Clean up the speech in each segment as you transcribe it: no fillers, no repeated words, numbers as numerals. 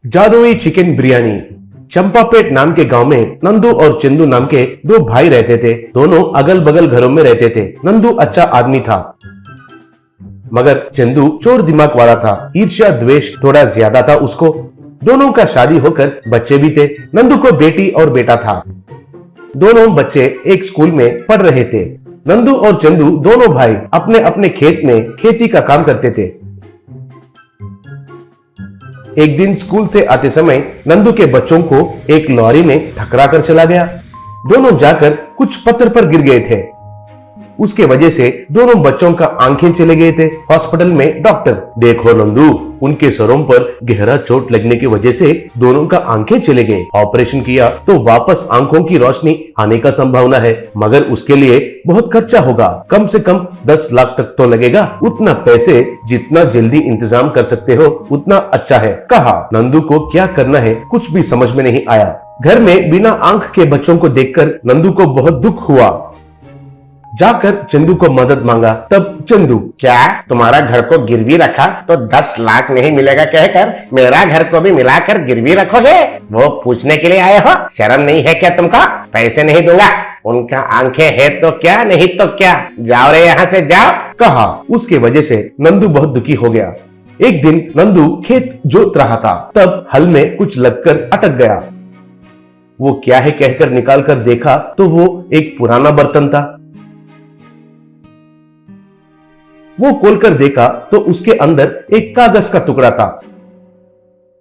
जादुई चिकन बिरयानी। चंपापेट नाम के गांव में नंदू और चंदू नाम के दो भाई रहते थे। दोनों अगल बगल घरों में रहते थे। नंदू अच्छा आदमी था, मगर चंदू चोर दिमाग वाला था। ईर्ष्या द्वेष थोड़ा ज्यादा था उसको। दोनों का शादी होकर बच्चे भी थे। नंदू को बेटी और बेटा था। दोनों बच्चे एक स्कूल में पढ़ रहे थे। नंदू और चंदू दोनों भाई अपने अपने खेत में खेती का काम करते थे। एक दिन स्कूल से आते समय नंदू के बच्चों को एक लॉरी ने ठकरा कर चला गया। दोनों जाकर कुछ पत्थर पर गिर गए थे। उसके वजह से दोनों बच्चों का आंखें चले गए थे। हॉस्पिटल में डॉक्टर, देखो नंदू, उनके सरों पर गहरा चोट लगने की वजह से दोनों का आंखें चले गए। ऑपरेशन किया तो वापस आंखों की रोशनी आने का संभावना है, मगर उसके लिए बहुत खर्चा होगा। कम से कम 10 लाख तक तो लगेगा। उतना पैसे जितना जल्दी इंतजाम कर सकते हो उतना अच्छा है, कहा। नंदू को क्या करना है कुछ भी समझ में नहीं आया। घर में बिना आंख के बच्चों को देखकर नंदू को बहुत दुख हुआ। जाकर चंदू को मदद मांगा। तब चंदू, क्या तुम्हारा घर को गिरवी रखा तो 10 लाख नहीं मिलेगा कहकर मेरा घर को भी मिलाकर गिरवी रखोगे? वो पूछने के लिए आए हो? शर्म नहीं है क्या तुमको? पैसे नहीं दूंगा। उनका आंखें है तो क्या, नहीं तो क्या। जाओ रे यहाँ से, जाओ, कहा। उसके वजह से नंदू बहुत दुखी हो गया। एक दिन नंदू खेत जोत रहा था, तब हल में कुछ लगकर अटक गया। वो क्या है कहकर निकाल कर देखा तो वो एक पुराना बर्तन था। वो खोलकर देखा तो उसके अंदर एक कागज का टुकड़ा था।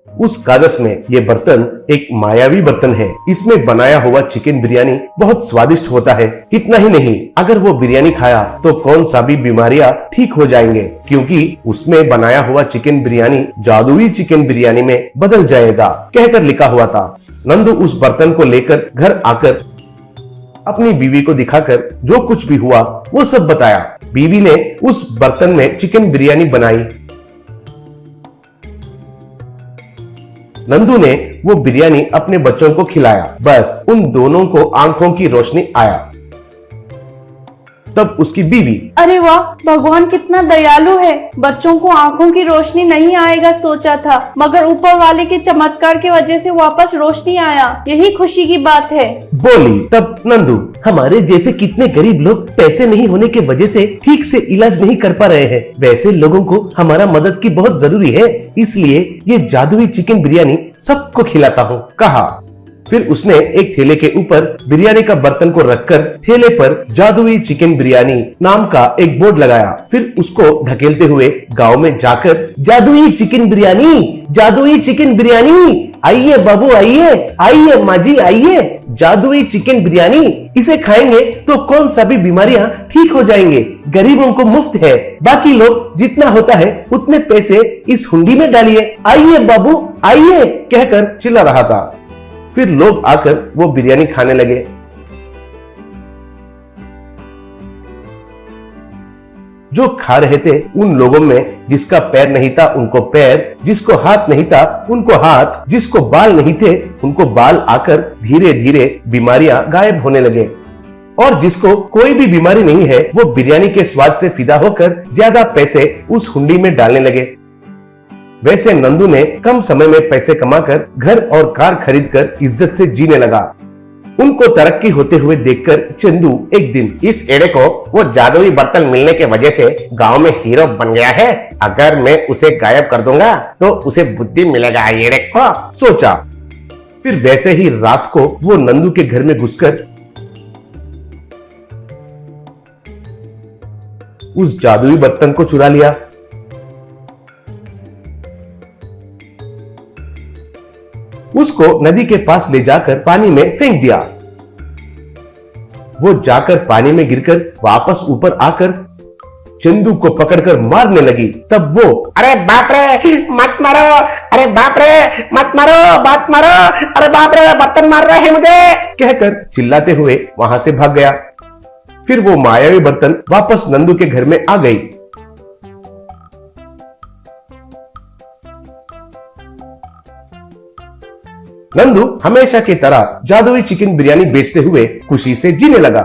उस कागज में ये बर्तन एक मायावी बर्तन है। इसमें बनाया हुआ चिकन बिरयानी बहुत स्वादिष्ट होता है। इतना ही नहीं, अगर वो बिरयानी खाया तो कौन सा भी बीमारियां ठीक हो जाएंगे, क्योंकि उसमें बनाया हुआ चिकन बिरयानी जादुई चिकन बिरयानी में बदल जाएगा, कहकर लिखा हुआ था। नंदू उस बर्तन को लेकर घर आकर अपनी बीवी को दिखाकर जो कुछ भी हुआ वो सब बताया। बीवी ने उस बर्तन में चिकन बिरयानी बनाई। नंदू ने वो बिरयानी अपने बच्चों को खिलाया। बस उन दोनों को आंखों की रोशनी आया। तब उसकी बीवी, अरे वाह, भगवान कितना दयालु है। बच्चों को आंखों की रोशनी नहीं आएगा सोचा था, मगर ऊपर वाले के चमत्कार की वजह से वापस रोशनी आया। यही खुशी की बात है, बोली। तब नंदू, हमारे जैसे कितने गरीब लोग पैसे नहीं होने के वजह से ठीक से इलाज नहीं कर पा रहे हैं। वैसे लोगों को हमारा मदद की बहुत जरूरी है, इसलिए ये जादुई चिकन बिरयानी सबको खिलाता हूँ, कहा। फिर उसने एक थैले के ऊपर बिरयानी का बर्तन को रखकर थैले पर जादुई चिकन बिरयानी नाम का एक बोर्ड लगाया। फिर उसको ढकेलते हुए गांव में जाकर, जादुई चिकन बिरयानी, जादुई चिकन बिरयानी, आइए बाबू आइए, आइए माँ जी आइए, जादुई चिकन बिरयानी, इसे खाएंगे तो कौन सा भी बीमारियां ठीक हो जाएंगे। गरीबों को मुफ्त है, बाकी लोग जितना होता है उतने पैसे इस हुंडी में डालिए, आइए बाबू आइए, कहकर चिल्ला रहा था। फिर लोग आकर वो बिरयानी खाने लगे। जो खा रहे थे उन लोगों में जिसका पैर नहीं था उनको पैर, जिसको हाथ नहीं था उनको हाथ, जिसको बाल नहीं थे उनको बाल आकर धीरे धीरे बीमारियां गायब होने लगे। और जिसको कोई भी बीमारी नहीं है वो बिरयानी के स्वाद से फिदा होकर ज्यादा पैसे उस हुंडी में डालने लगे। वैसे नंदू ने कम समय में पैसे कमाकर घर और कार खरीदकर इज्जत से जीने लगा। उनको तरक्की होते हुए देखकर चंदू एक दिन, इस एड़े को वो जादुई बर्तन मिलने के वजह से गांव में हीरो बन गया है। अगर मैं उसे गायब कर दूंगा तो उसे बुद्धि मिलेगा एड़े को, सोचा। फिर वैसे ही रात को वो नंदू के घर में घुसकर उस जादुई बर्तन को चुरा लिया। उसको नदी के पास ले जाकर पानी में फेंक दिया। वो जाकर पानी में गिरकर वापस ऊपर आकर चंदू को पकड़कर मारने लगी। तब वो, अरे बाप रे मत मारो, अरे बाप रे मत मारो, बात मारो, अरे बाप रे बर्तन मार रहे हैं मुझे, कहकर चिल्लाते हुए वहां से भाग गया। फिर वो मायावी बर्तन वापस नंदू के घर में आ गई। नंदू हमेशा की तरह जादुई चिकन बिरयानी बेचते हुए खुशी से जीने लगा।